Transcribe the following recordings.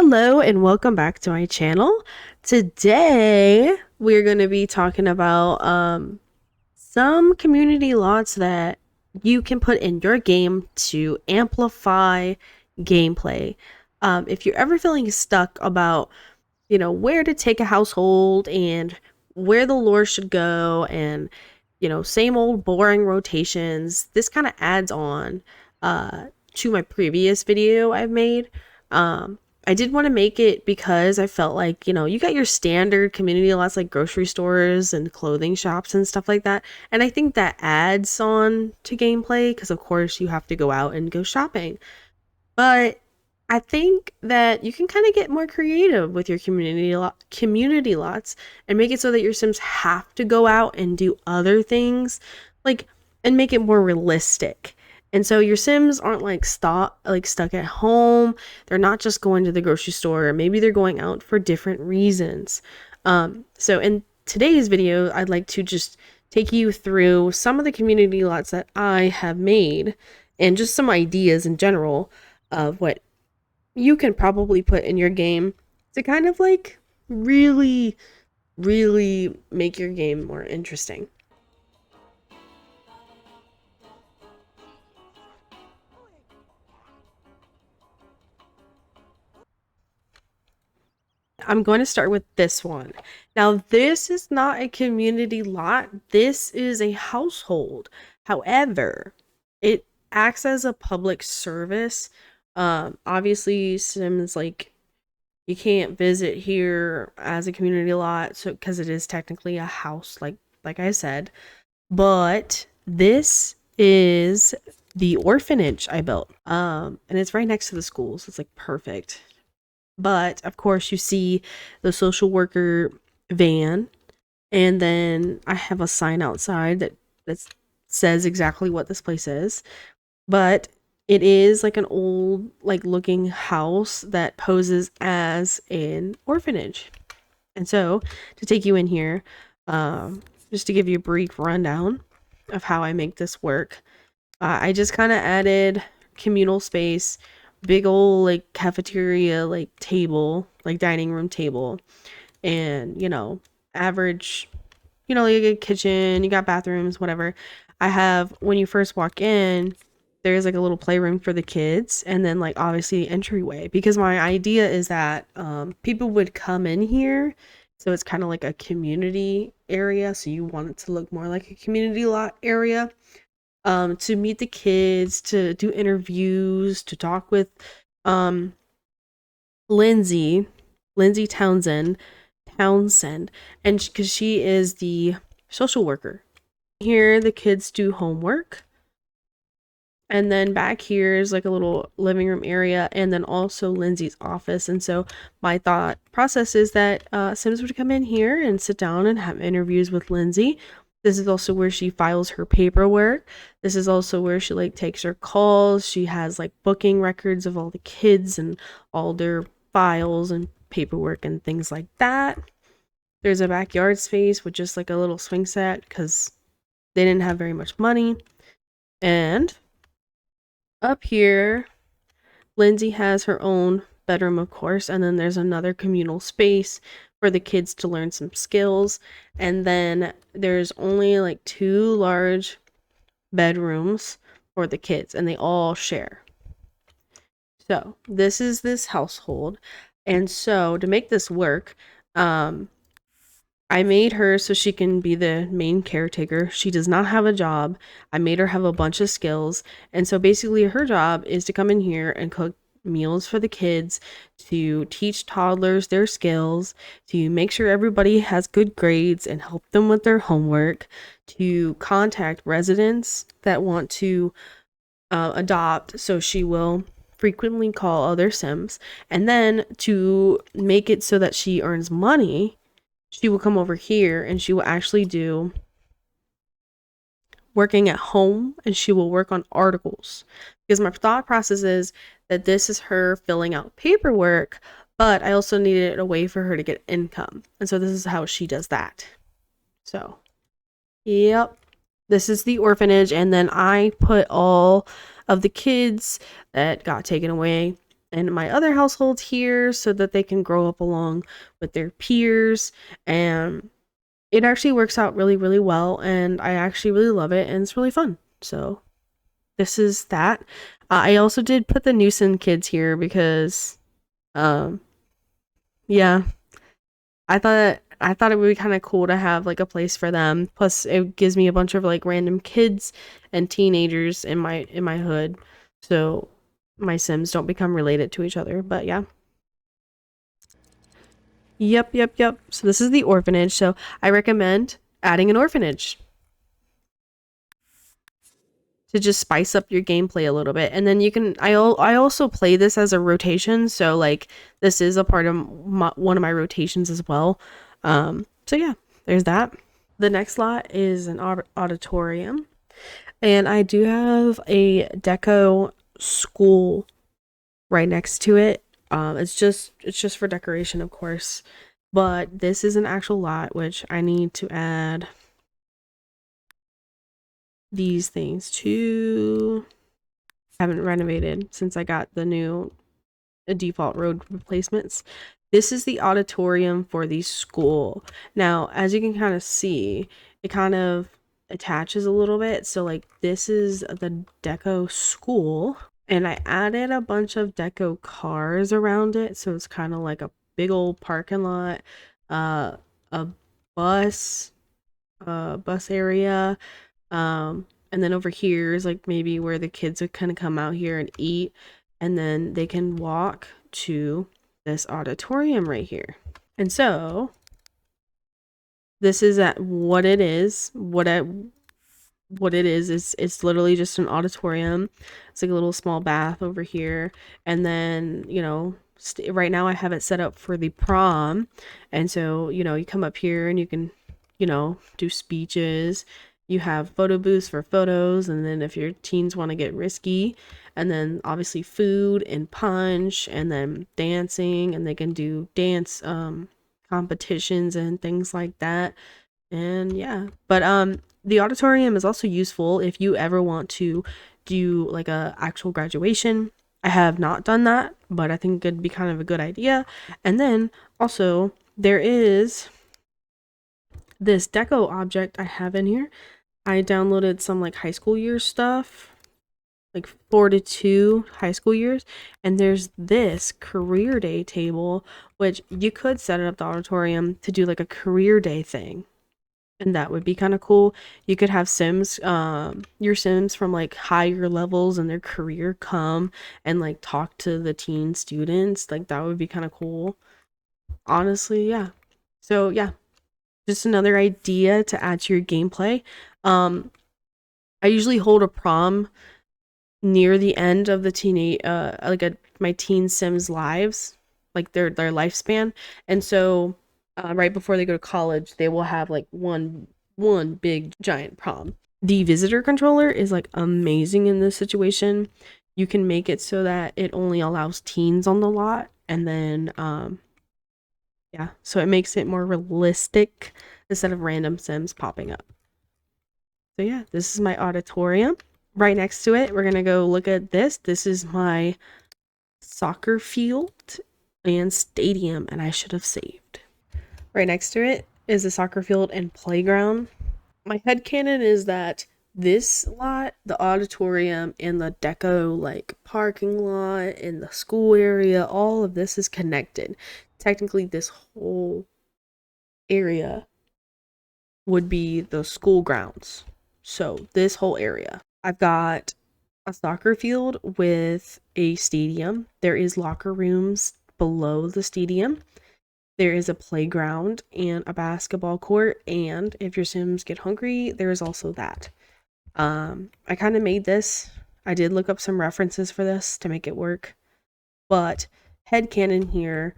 Hello and welcome back to my channel. Today we're going to be talking about some community lots that you can put in your game to amplify gameplay. If you're ever feeling stuck about, where to take a household and where the lore should go and, same old boring rotations, this kind of adds on to my previous video I've made. I did want to make it because I felt like, you got your standard community lots like grocery stores and clothing shops and stuff like that. And I think that adds on to gameplay because, of course, you have to go out and go shopping. But I think that you can kind of get more creative with your community lots and make it so that your Sims have to go out and do other things, like, and make it more realistic. And so your Sims aren't stuck at home. They're not just going to the grocery store. Maybe they're going out for different reasons. So in today's video, I'd like to just take you through some of the community lots that I have made and just some ideas in general of what you can probably put in your game to kind of really, really make your game more interesting. I'm going to start with this one. Now, this is not a community lot. This is a household. However, it acts as a public service. Obviously, Sims, you can't visit here as a community lot, so because it is technically a house, like I said. But this is the orphanage I built. And it's right next to the school, so it's like perfect. But of course, you see the social worker van, and then I have a sign outside that says exactly what this place is. But it is like an old, looking house that poses as an orphanage. And so, to take you in here, just to give you a brief rundown of how I make this work, I just kind of added communal space, big old cafeteria table, dining room table, and average, a kitchen, you got bathrooms, whatever. I have, when you first walk in, there's a little playroom for the kids, and then obviously entryway, because my idea is that people would come in here, so it's kind of like a community area, so you want it to look more like a community lot area, to meet the kids, to do interviews, to talk with Lindsay Townsend, and because she is the social worker. Here the kids do homework, and then back here is a little living room area, and then also Lindsay's office. And so my thought process is that Sims would come in here and sit down and have interviews with Lindsay. This is also where she files her paperwork. This is also where she takes her calls. She has booking records of all the kids and all their files and paperwork and things like that. There's a backyard space with just a little swing set because they didn't have very much money. And up here, Lindsay has her own bedroom, of course, and then there's another communal space for the kids to learn some skills. And then there's only 2 large bedrooms for the kids, and they all share. So this is this household. And so to make this work, I made her so she can be the main caretaker. She does not have a job. I made her have a bunch of skills. And so basically her job is to come in here and cook meals for the kids, to teach toddlers their skills, to make sure everybody has good grades and help them with their homework, to contact residents that want to adopt. So she will frequently call other Sims, and then to make it so that she earns money, she will come over here and she will actually do working at home, and she will work on articles, because my thought process is that this is her filling out paperwork, but I also needed a way for her to get income, and so this is how she does that. So yep, this is the orphanage, and then I put all of the kids that got taken away and my other household here so that they can grow up along with their peers. And it actually works out really, really well. And I actually really love it. And it's really fun. So this is that. I also did put the Newsom kids here because, um, yeah, I thought it would be kind of cool to have like a place for them. Plus, it gives me a bunch of like random kids and teenagers in my hood, so my Sims don't become related to each other. But yeah, yep. So this is the orphanage. So I recommend adding an orphanage to just spice up your gameplay a little bit. And then you can I also play this as a rotation, so like this is a part of one of my rotations as well. So yeah, there's that. The next lot is an auditorium, and I do have a deco school right next to it. It's just for decoration, of course, but this is an actual lot which I need to add these things to. Haven't renovated since I got the new default road replacements. This is the auditorium for the school. Now, as you can kind of see, it kind of attaches a little bit. So like this is the deco school, and I added a bunch of deco cars around it. So it's kind of like a big old parking lot, a bus, bus area, and then over here is like maybe where the kids would kind of come out here and eat, and then they can walk to this auditorium right here. And so this is at what it is. What it is it's literally just an auditorium. It's like a little small bath over here, and then right now I have it set up for the prom, and so you come up here and you can do speeches. You have photo booths for photos, and then if your teens want to get risky, and then obviously food and punch, and then dancing, and they can do dance competitions and things like that. And yeah, but the auditorium is also useful if you ever want to do like a actual graduation. I have not done that, but I think it'd be kind of a good idea. And then also there is this deco object I have in here. I downloaded some like high school year stuff, like 4 to 2 high school years, and there's this career day table, which you could set it up the auditorium to do like a career day thing, and that would be kind of cool. You could have Sims, your Sims from like higher levels in their career come and like talk to the teen students. Like that would be kind of cool. Honestly, yeah. So yeah, just another idea to add to your gameplay. I usually hold a prom near the end of the my teen Sims lives, like their lifespan, and so right before they go to college, they will have like one big giant prom. The visitor controller is like amazing in this situation. You can make it so that it only allows teens on the lot, and then yeah, so it makes it more realistic instead of random Sims popping up. So yeah, this is my auditorium. Right next to it, we're gonna go look at this. This is my soccer field and stadium, and I should have saved. Right next to it is the soccer field and playground. My headcanon is that this lot, the auditorium, and the deco like parking lot and the school area, all of this is connected. Technically, this whole area would be the school grounds. So this whole area. I've got a soccer field with a stadium. There is locker rooms below the stadium. There is a playground and a basketball court, and if your Sims get hungry, there is also that. I kind of made this. I did look up some references for this to make it work, but headcanon here.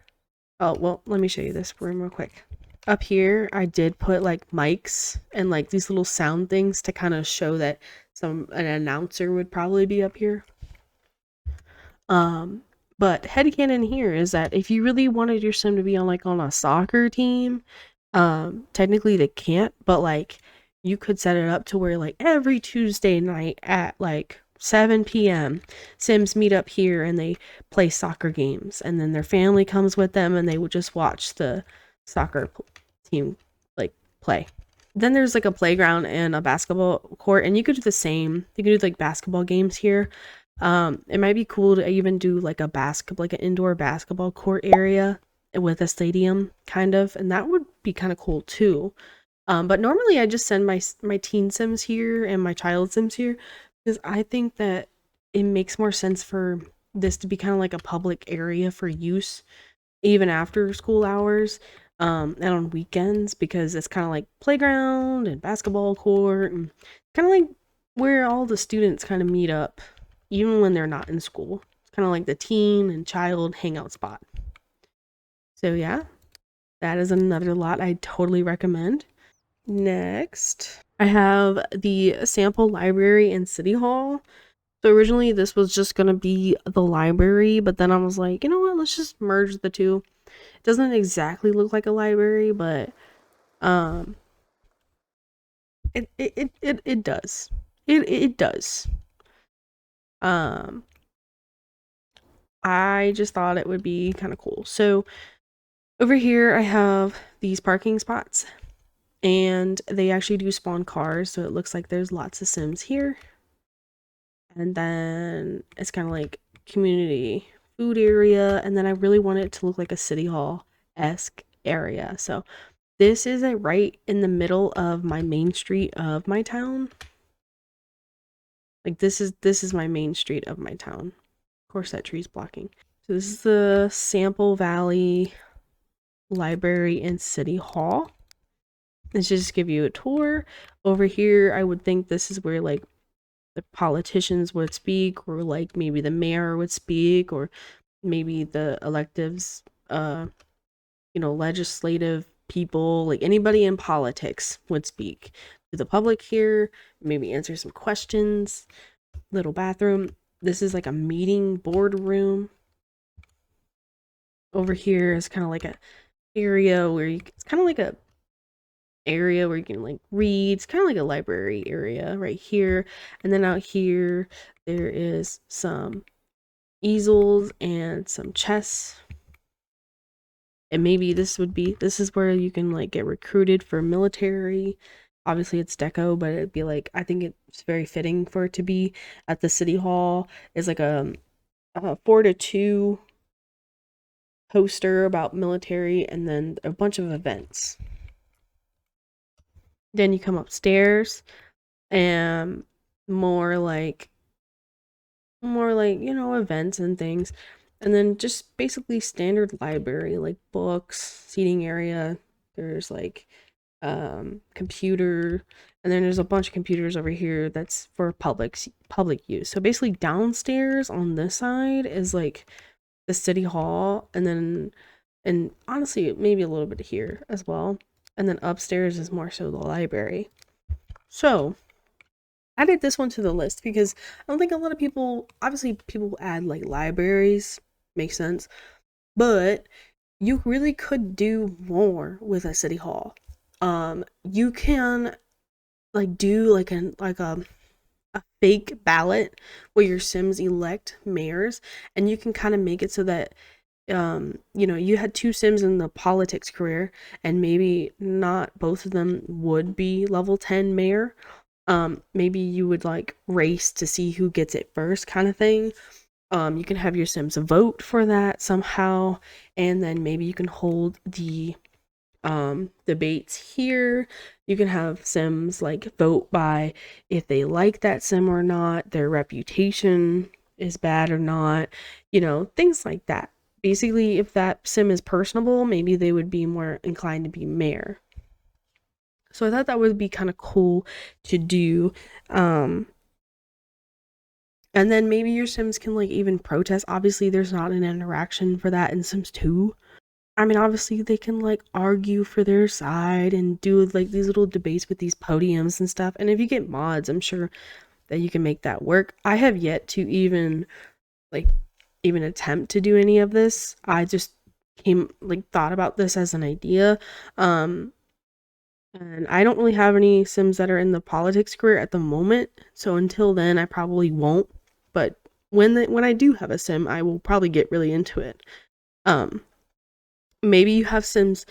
Oh, well, let me show you this room real quick. Up here, I did put like mics and like these little sound things to kind of show that an announcer would probably be up here. But headcanon here is that if you really wanted your Sim to be on a soccer team, technically they can't, but like you could set it up to where like every Tuesday night at like 7 p.m. Sims meet up here and they play soccer games, and then their family comes with them and they would just watch the soccer team like play. Then there's like a playground and a basketball court, and you could do the same. You could do like basketball games here. It might be cool to even do like like an indoor basketball court area with a stadium kind of, and that would be kind of cool too. But normally I just send my teen sims here and my child sims here because I think that it makes more sense for this to be kind of like a public area for use even after school hours, and on weekends, because it's kind of like playground and basketball court and kind of like where all the students kind of meet up even when they're not in school. It's kind of like the teen and child hangout spot. So yeah, that is another lot I totally recommend. Next, I have the sample library in City Hall. So originally this was just gonna be the library, but then I was like, you know what, let's just merge the two. It doesn't exactly look like a library, but um it does. It does. Um I just thought it would be kind of cool. So over here I have these parking spots, and they actually do spawn cars, so it looks like there's lots of Sims here. And then it's kind of like community food area, and then I really want it to look like a city hall-esque area. So this is right in the middle of my main street of my town. Like this is my main street of my town. Of course that tree's blocking. So this is the Sample Valley Library and City Hall. Let's just give you a tour. Over here, I would think this is where like the politicians would speak, or like maybe the mayor would speak, or maybe the electives, legislative people, like anybody in politics would speak to the public here, maybe answer some questions. Little bathroom. This is like a meeting boardroom. Over here is kind of like a area where it's kind of like a area where you can like read. It's kind of like a library area right here. And then out here there is some easels and some chests. And maybe this is where you can like get recruited for military. Obviously it's deco, but it'd be like, I think it's very fitting for it to be at the city hall. It's like a 4-2 poster about military, and then a bunch of events. Then you come upstairs and more like events and things, and then just basically standard library, like books, seating area. There's like computer, and then there's a bunch of computers over here that's for public use. So basically downstairs on this side is like the city hall, and honestly maybe a little bit here as well, and then upstairs is more so the library. So I added this one to the list because I don't think a lot of people, obviously people add like libraries, makes sense, but you really could do more with a city hall. You can like do like a fake ballot where your Sims elect mayors, and you can kind of make it so that you had 2 Sims in the politics career, and maybe not both of them would be level 10 mayor. Maybe you would like race to see who gets it first kind of thing. You can have your Sims vote for that somehow, and then maybe you can hold the debates here. You can have Sims like vote by if they like that Sim or not, their reputation is bad or not, things like that. Basically, if that Sim is personable, maybe they would be more inclined to be mayor. So I thought that would be kind of cool to do. And then maybe your Sims can like even protest. Obviously, there's not an interaction for that in Sims 2. I mean, obviously they can like argue for their side and do like these little debates with these podiums and stuff. And if you get mods, I'm sure that you can make that work. I have yet to even attempt to do any of this. I just thought about this as an idea. And I don't really have any Sims that are in the politics career at the moment. So until then, I probably won't. But when I do have a Sim, I will probably get really into it. Um, Maybe you have Sims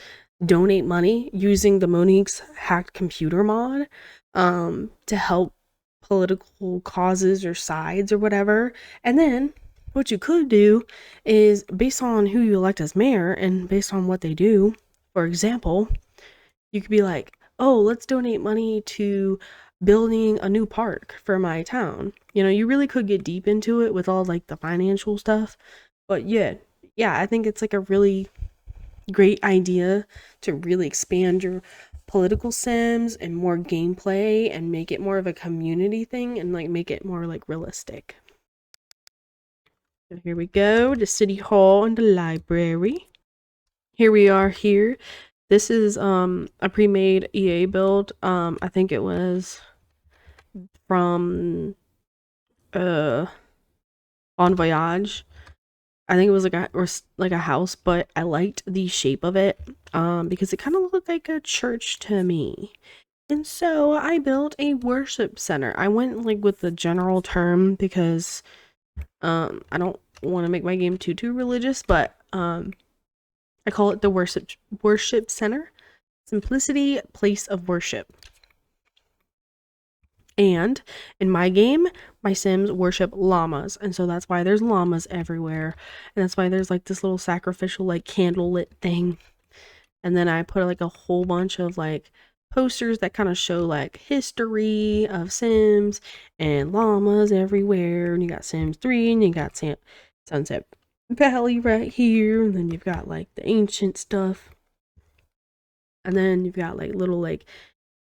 donate money using the Monique's hacked computer mod to help political causes or sides or whatever. And then what you could do is based on who you elect as mayor and based on what they do, for example, you could be like, oh, let's donate money to building a new park for my town. You know, you really could get deep into it with all like the financial stuff. But yeah, I think it's like a really great idea to really expand your political sims and more gameplay and make it more of a community thing and like make it more like realistic. So here we go, the city hall and the library. Here we are here. This is a pre-made EA build. I think it was from On Voyage. I think it was like a house, but I liked the shape of it because it kind of looked like a church to me. And so I built a worship center. I went like with the general term because I don't want to make my game too religious, but I call it the worship center. Simplicity, place of worship. And in my game, my Sims worship llamas, and so that's why there's llamas everywhere, and that's why there's like this little sacrificial like candlelit thing. And then I put like a whole bunch of like posters that kind of show like history of Sims and llamas everywhere. And you got Sims 3 and you got Sunset Valley right here, and then you've got like the ancient stuff. And then you've got like little like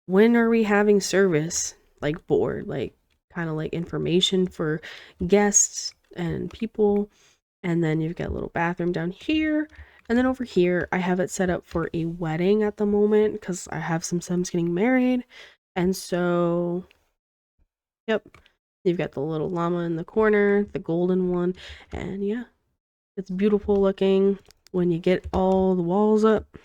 when are we having service like board, like kind of like information for guests and people. And then you've got a little bathroom down here. And then over here, I have it set up for a wedding at the moment because I have some Sims getting married. And so, yep, you've got the little llama in the corner, the golden one. And yeah, it's beautiful looking when you get all the walls up.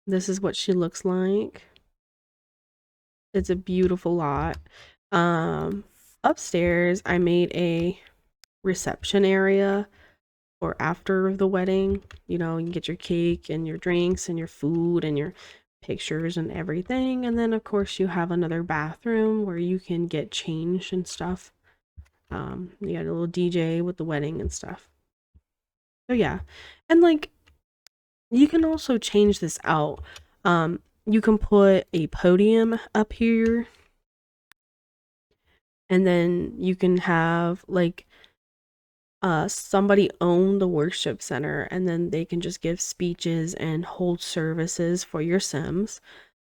This is what she looks like. It's a beautiful lot. Um, Upstairs, I made a reception area or after the wedding. You know, you can get your cake and your drinks and your food and your pictures and everything. And then, of course, you have another bathroom where you can get changed and stuff. You got a little DJ with the wedding and stuff. So, yeah. And, like, you can also change this out. You can put a podium up here, and then you can have, like, somebody own the worship center, and then they can just give speeches and hold services for your Sims.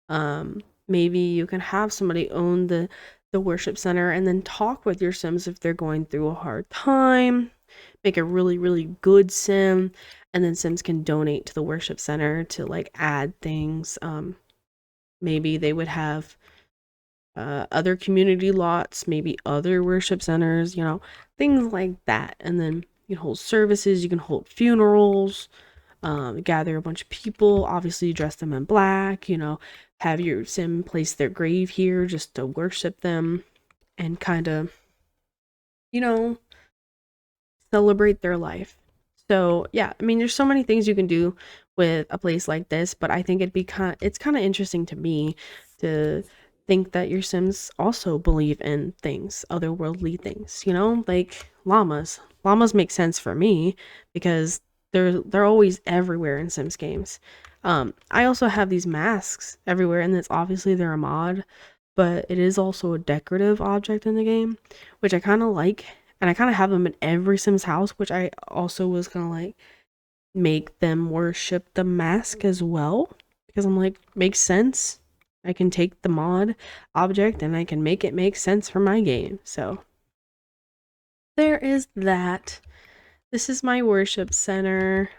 Maybe you can have somebody own the worship center and then talk with your Sims if they're going through a hard time. Make a really good Sim, and then Sims can donate to the worship center to like add things. Maybe they would have other community lots, maybe other worship centers, you know, things like that. And then you can hold services, you can hold funerals, gather a bunch of people, obviously dress them in black, you know, have your Sim place their grave here just to worship them and kind of, you know, celebrate their life. So yeah, I mean, there's so many things you can do with a place like this, but I think it's kind of interesting to me to think that your Sims also believe in things, otherworldly things, you know, like llamas. Llamas make sense for me because they're always everywhere in Sims games. I also have these masks everywhere, and it's obviously they're a mod, but it is also a decorative object in the game, which I kind of like, and I kind of have them in every Sims house, which I also was gonna like make them worship the mask as well because I'm like, makes sense. I can take the mod object and I can make it make sense for my game. So there is that. This is my worship center.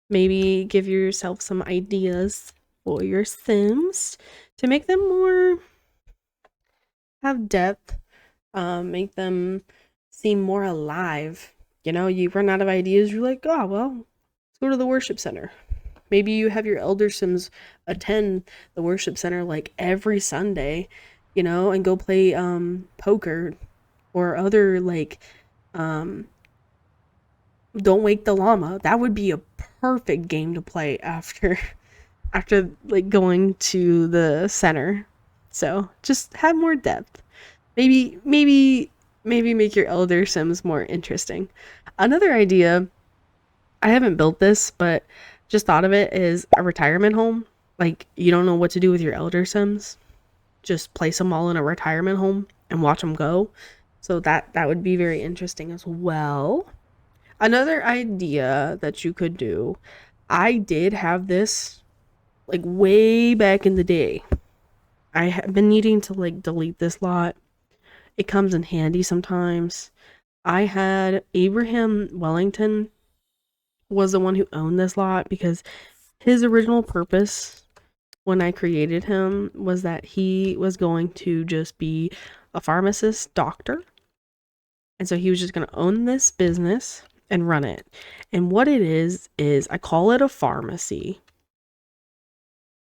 Maybe give yourself some ideas for your Sims to make them more have depth, make them seem more alive. You know, you run out of ideas, you're like, oh, well, Let's go to the worship center. Maybe you have your elder sims attend the worship center like every Sunday, and go play poker or other like Don't Wake the Llama. That would be a perfect game to play after like going to the center. So just have more depth. Maybe make your elder sims more interesting. Another idea, I haven't built this, but just thought of it, is a retirement home. Like, you don't know what to do with your elder sims, just place them all in a retirement home and watch them go. So that would be very interesting as well. Another idea that you could do, I did have this like way back in the day. I have been needing to like delete this lot. It comes in handy sometimes. I had Abraham Wellington was the one who owned this lot because his original purpose when I created him was that he was going to just be a pharmacist doctor. And so he was just going to own this business and run it. And what it is I call it a pharmacy.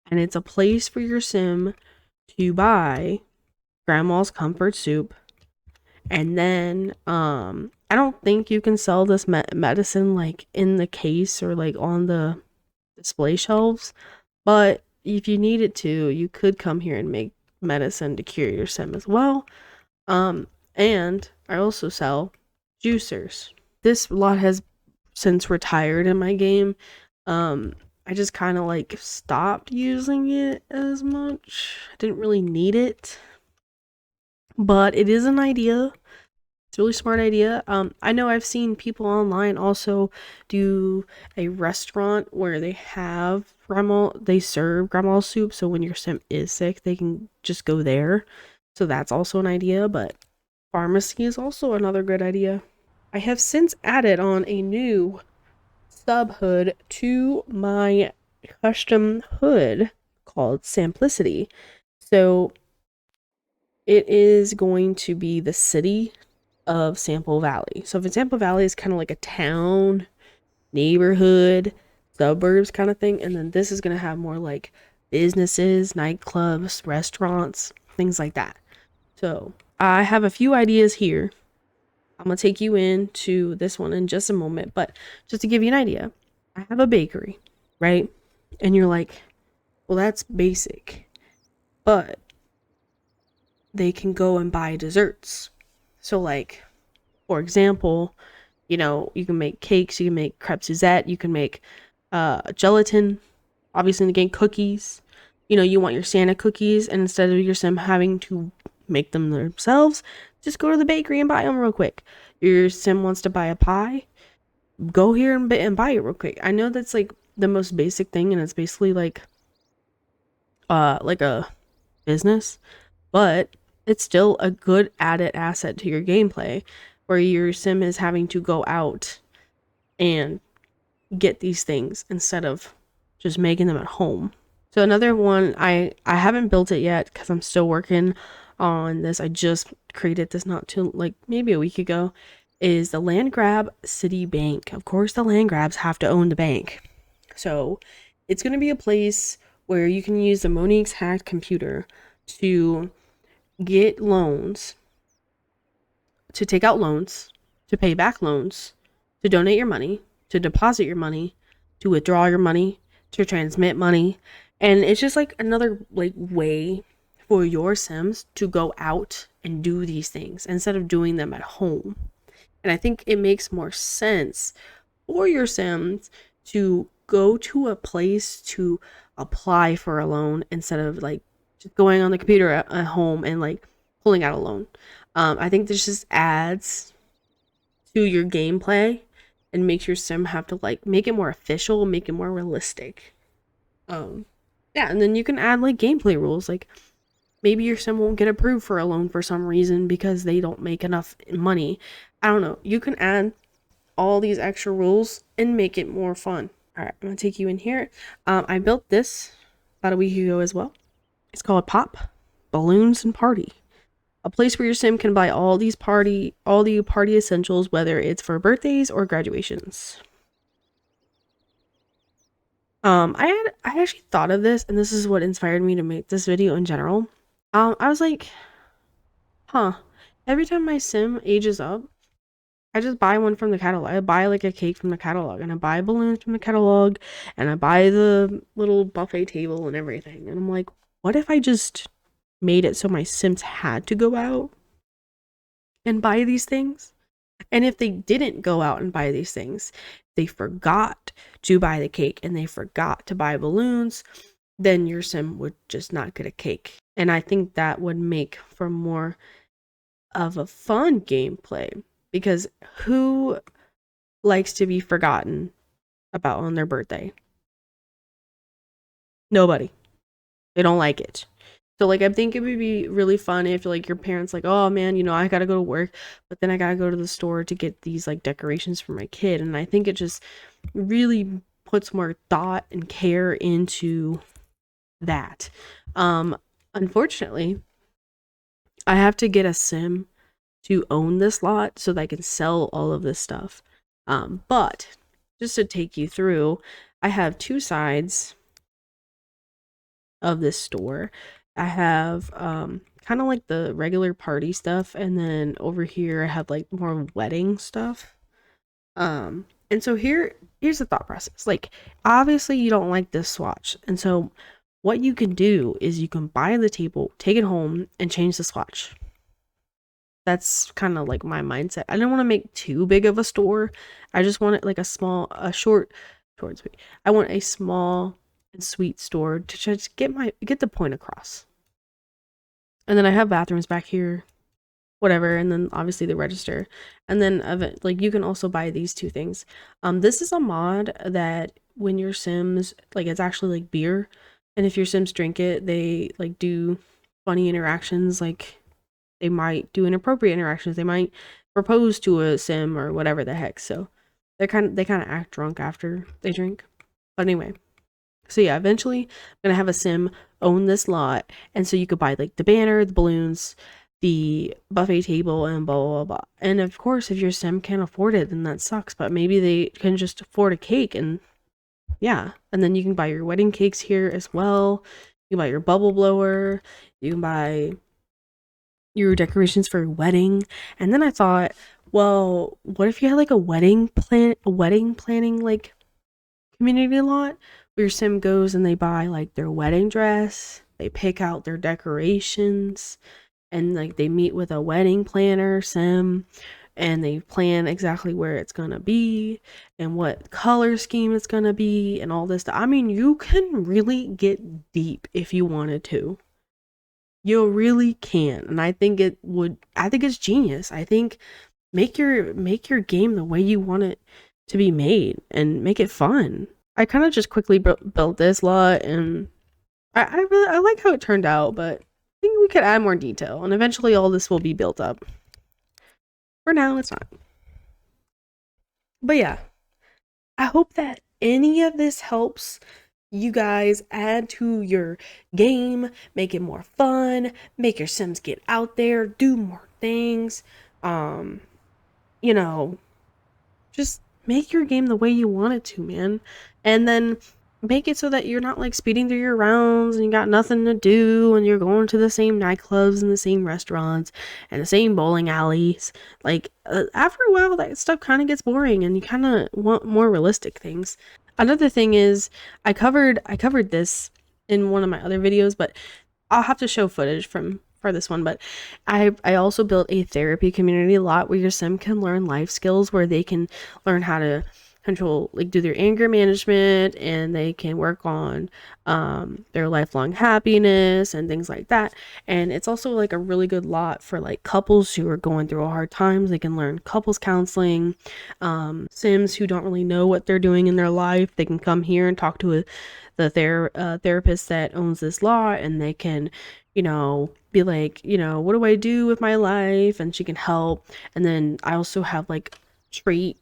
And it's a place for your sim to buy grandma's comfort soup. And then I don't think you can sell this medicine like in the case or like on the display shelves, but if you needed to, you could come here and make medicine to cure your sim as well. And I also sell juicers. This lot has since retired in my game. I just kind of like stopped using it as much. I didn't really need it, but it is an idea. It's a really smart idea. I know I've seen people online also do a restaurant where they serve grandma's soup, so when your sim is sick, they can just go there. So that's also an idea, but pharmacy is also another good idea. I have since added on a new sub hood to my custom hood called Simplicity. So it is going to be the city of Sample Valley. So if Sample Valley is kind of like a town, neighborhood, suburbs kind of thing, and then this is going to have more like businesses, nightclubs, restaurants, things like that. So I have a few ideas here. I'm going to take you into this one in just a moment, but just to give you an idea, I have a bakery, right? And you're like, well, that's basic, but they can go and buy desserts. So like, for example, you can make cakes, you can make crepe Suzette, you can make gelatin, obviously in the game, cookies. You want your Santa cookies, and instead of your sim having to make them themselves, just go to the bakery and buy them real quick. Your sim wants to buy a pie, go here and buy it real quick. I know that's like the most basic thing, and it's basically like a business, but it's still a good added asset to your gameplay where your sim is having to go out and get these things instead of just making them at home. So another one, I haven't built it yet because I'm still working on this. I just created this not too, like maybe a week ago, is the land grab city bank. Of course, the land grabs have to own the bank. So it's going to be a place where you can use the Monique's hacked computer to get loans, to take out loans, to pay back loans, to donate your money, to deposit your money, to withdraw your money, to transmit money. And it's just like another like way for your sims to go out and do these things instead of doing them at home. And I think it makes more sense for your sims to go to a place to apply for a loan instead of like just going on the computer at home and like pulling out a loan. I think this just adds to your gameplay and makes your sim have to like make it more official, make it more realistic. Yeah, and then you can add like gameplay rules. Like maybe your sim won't get approved for a loan for some reason because they don't make enough money. I don't know. You can add all these extra rules and make it more fun. All right, I'm gonna take you in here. I built this about a week ago as well. It's called Pop, Balloons, and Party. A place where your sim can buy all the party essentials, whether it's for birthdays or graduations. I actually thought of this, and this is what inspired me to make this video in general. I was like, huh, every time my sim ages up, I just buy one from the catalog. I buy like a cake from the catalog, and I buy balloons from the catalog, and I buy the little buffet table and everything. And I'm like, what if I just made it so my sims had to go out and buy these things? And if they didn't go out and buy these things, they forgot to buy the cake and they forgot to buy balloons, then your sim would just not get a cake. And I think that would make for more of a fun gameplay, because who likes to be forgotten about on their birthday? Nobody. They don't like it. So like I think it would be really fun if like your parents like, oh man, I gotta go to work, but then I gotta go to the store to get these like decorations for my kid. And I think it just really puts more thought and care into that. Um, Unfortunately, I have to get a sim to own this lot so that I can sell all of this stuff. But just to take you through, I have two sides of this store. I have kind of like the regular party stuff, and then over here I have like more wedding stuff. And so here's the thought process. Like obviously you don't like this swatch. And so what you can do is you can buy the table, take it home and change the swatch. That's kind of like my mindset. I don't want to make too big of a store. I just want it like a short, sweet. I want a small and sweet store to just get the point across. And then I have bathrooms back here, whatever, and then obviously the register. And then like you can also buy these two things. This is a mod that when your Sims like it's actually like beer, and if your Sims drink it, they like do funny interactions, like they might do inappropriate interactions. They might propose to a sim or whatever the heck. So they kind of act drunk after they drink. But anyway, so yeah, eventually I'm gonna have a sim own this lot, and so you could buy like the banner, the balloons, the buffet table, and blah blah blah. And of course, if your sim can't afford it, then that sucks. But maybe they can just afford a cake, and yeah, and then you can buy your wedding cakes here as well. You can buy your bubble blower. You can buy your decorations for your wedding. And then I thought, well, what if you had like a wedding planning like community lot where your sim goes and they buy like their wedding dress, they pick out their decorations, and like they meet with a wedding planner sim and they plan exactly where it's gonna be and what color scheme it's gonna be and all this stuff. I mean, you can really get deep if you wanted to. You really can. And I think it's genius. I think make your game the way you want it to be made and make it fun. I kind of just quickly built this lot, and I like how it turned out, but I think we could add more detail, and eventually all this will be built up. For now, it's not. But yeah, I hope that any of this helps you guys add to your game, make it more fun, make your Sims get out there, do more things. Um, you know, just make your game the way you want it to, man. And then make it so that you're not like speeding through your rounds and you got nothing to do and you're going to the same nightclubs and the same restaurants and the same bowling alleys. Like after a while that stuff kind of gets boring and you kind of want more realistic things. Another thing is I covered this in one of my other videos, but I'll have to show footage for this one. But I also built a therapy community lot where your sim can learn life skills, where they can learn how to control, like do their anger management, and they can work on their lifelong happiness and things like that. And it's also like a really good lot for like couples who are going through a hard times. They can learn couples counseling. Sims who don't really know what they're doing in their life, they can come here and talk to the therapist that owns this lot, and they can be like, what do I do with my life? And she can help. And then I also have like trait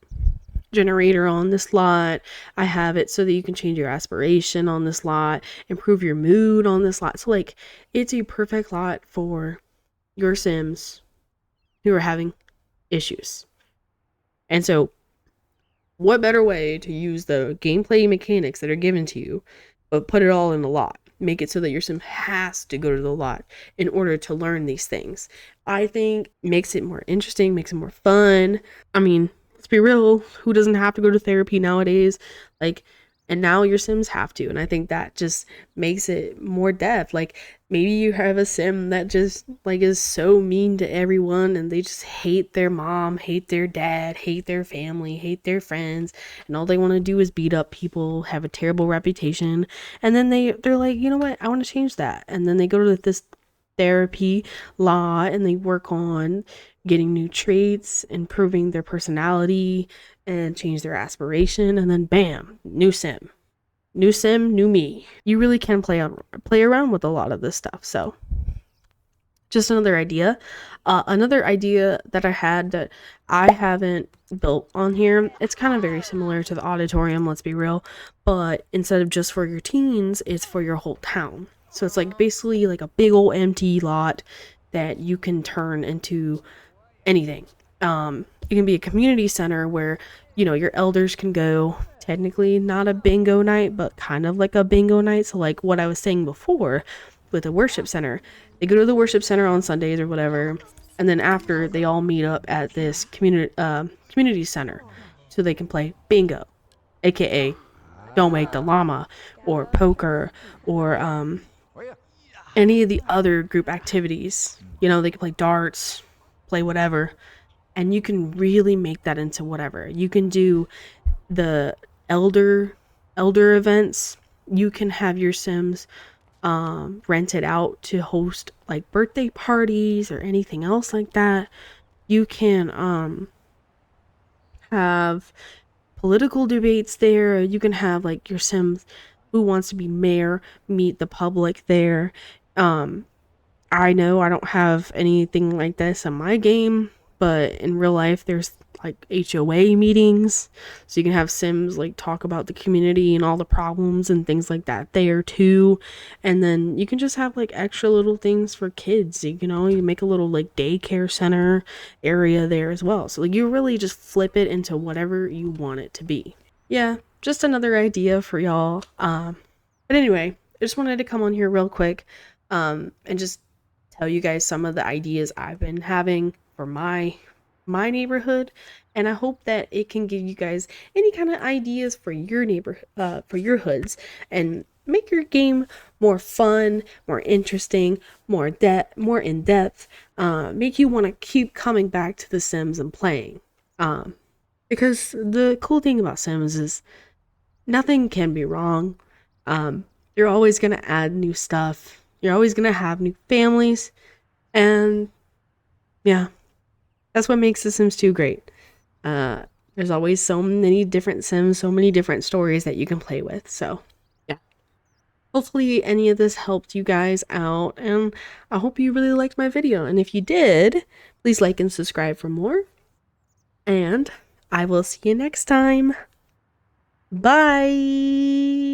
generator on this lot. I have it so that you can change your aspiration on this lot, improve your mood on this lot. So like it's a perfect lot for your Sims who are having issues. And so What better way to use the gameplay mechanics that are given to you, but put it all in a lot? Make it so that your sim has to go to the lot in order to learn these things. I think makes it more interesting, makes it more fun. I mean, let's be real, who doesn't have to go to therapy nowadays? Like, and now your sims have to, and I think that just makes it more depth. Like, maybe you have a sim that just like is so mean to everyone, and they just hate their mom, hate their dad, hate their family, hate their friends, and all they want to do is beat up people, have a terrible reputation. And then they're like, you know what, I want to change that. And then they go to this therapy law, and they work on getting new traits, improving their personality, and change their aspiration. And then bam, new sim, new me. You really can play around with a lot of this stuff. So just another idea. Another idea that I had that I haven't built on here, it's kind of very similar to the auditorium, let's be real, but instead of just for your teens, it's for your whole town. So it's like basically like a big old empty lot that you can turn into anything. It can be a community center where, you know, your elders can go. Technically not a bingo night, but kind of like a bingo night. So like what I was saying before with a worship center, they go to the worship center on Sundays or whatever, and then after they all meet up at this community center so they can play bingo, aka don't wake the llama, or poker, or any of the other group activities. You know, they can play darts, play whatever, and you can really make that into whatever. You can do the elder events. You can have your sims rent it out to host like birthday parties or anything else like that. You can have political debates there. You can have like your sims who wants to be mayor meet the public there. I know I don't have anything like this in my game, but in real life there's like HOA meetings, so you can have sims like talk about the community and all the problems and things like that there too. And then you can just have like extra little things for kids. You know, you make a little like daycare center area there as well, so like you really just flip it into whatever you want it to be. Yeah, just another idea for y'all. But anyway, I just wanted to come on here real quick and just tell you guys some of the ideas I've been having for my neighborhood, and I hope that it can give you guys any kind of ideas for your for your hoods, and make your game more fun, more interesting, more in depth, make you want to keep coming back to the Sims and playing. Because the cool thing about Sims is nothing can be wrong. You're always gonna add new stuff. You're always gonna have new families, and yeah, that's what makes The Sims 2 great. There's always so many different Sims, so many different stories that you can play with. So yeah, hopefully any of this helped you guys out, and I hope you really liked my video. And if you did, please like and subscribe for more, and I will see you next time. Bye.